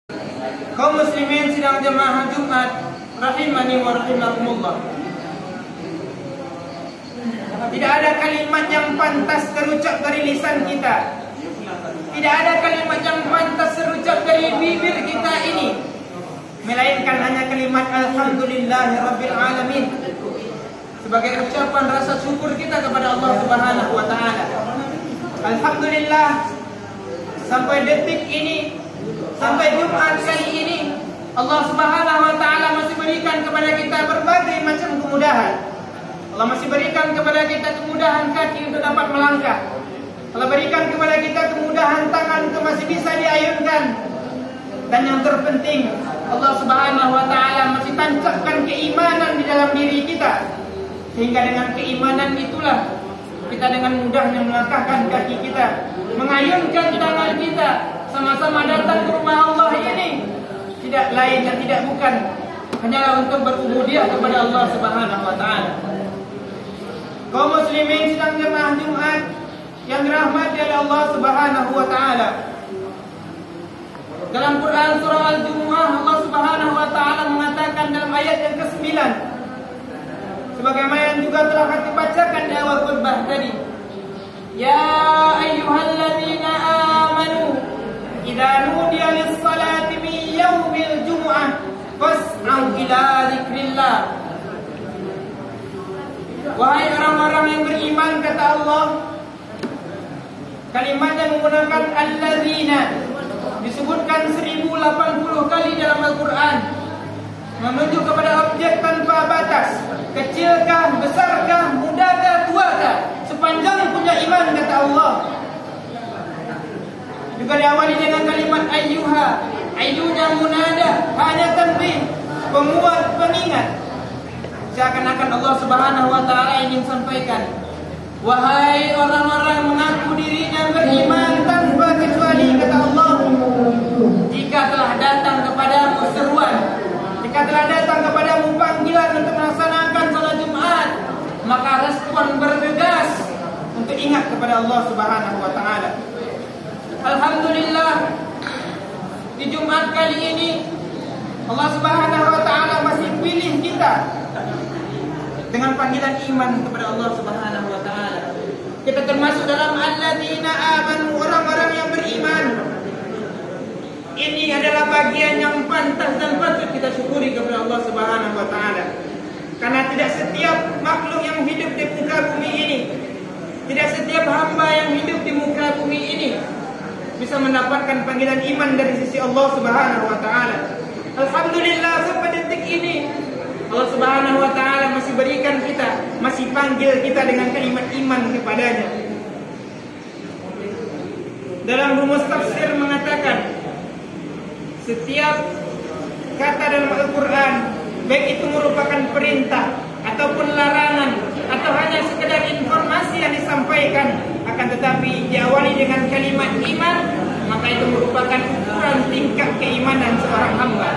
Kaum muslimin sidang jemaah Jumat rahimani wa rahimakumullah. Tidak ada kalimat yang pantas terucap dari lisan kita. Tidak ada kalimat yang pantas terucap dari bibir kita ini, melainkan hanya kalimat alhamdulillahirabbil alamin, sebagai ucapan rasa syukur kita kepada Allah Subhanahu wa taala. Alhamdulillah, sampai detik ini, sampai Jumat kali ini, Allah Subhanahu wa taala masih berikan kepada kita berbagai macam kemudahan. Allah masih berikan kepada kita kemudahan kaki untuk dapat melangkah. Allah berikan kepada kita kemudahan tangan untuk masih bisa diayunkan. Dan yang terpenting, Allah Subhanahu wa taala masih tancapkan keimanan di dalam diri kita, sehingga dengan keimanan itulah kita dengan mudahnya melangkahkan kaki kita, mengayunkan tangan kita, sama-sama datang ke rumah Allah ini, tidak lain dan tidak bukan hanyalah untuk berubudiah kepada Allah Subhanahu wa taala. Kaum muslimin sedang jemaah Jumat yang dirahmati oleh Allah Subhanahu wa taala. Dalam Quran surah Al-Jumu'ah, Allah Subhanahu wa taala mengatakan dalam ayat yang ke-9, sebagaimana yang juga telah kita bacakan di awal khutbah tadi, ya ayyuhalladzina amanu idza nudiya lis-salati min yaumil jumu'ah fas'au ila dzikrillah. Wahai orang-orang yang beriman, kata Allah, kalimatnya menggunakan alladzina, disebutkan 1080 kali dalam Al-Quran, menuju kepada objek tanpa batas, kecilkah, besarkah, mudakah, tuakah, sepanjang punya iman, kata Allah. Juga diawali dengan kalimat ayyuha, ayyunya munada, hanya tanbih, penguat, pengingat. Seakan-akan Allah Subhanahu wa taala ingin sampaikan, wahai orang-orang mengaku dirinya beriman tanpa kecuali, kata Allah, jika telah datang kepadamu seruan, jika telah datang kepadamu panggilan untuk melaksanakan salat Jumat, maka respon bergegas untuk ingat kepada Allah Subhanahu wa taala. Alhamdulillah, di Jumat kali ini Allah Subhanahu wa taala masih pilih kita dengan panggilan iman kepada Allah Subhanahu wa taala. Kita termasuk dalam alladzina amanu, orang-orang yang beriman. Ini adalah bagian yang pantas dan patut kita syukuri kepada Allah Subhanahu wa taala. Karena tidak setiap makhluk yang hidup di muka bumi ini, tidak setiap hamba yang hidup di muka bumi ini bisa mendapatkan panggilan iman dari sisi Allah Subhanahu wa taala. Alhamdulillah, sampai detik ini Allah Subhanahu wa taala masih berikan kita, masih panggil kita dengan kalimat iman kepadanya. Dalam rumus tafsir mengatakan, setiap kata dalam Al-Quran, baik itu merupakan perintah ataupun larangan atau hanya sekedar informasi yang disampaikan, akan tetapi diawali dengan kalimat iman, maka itu merupakan ukuran tingkat keimanan seorang hamba.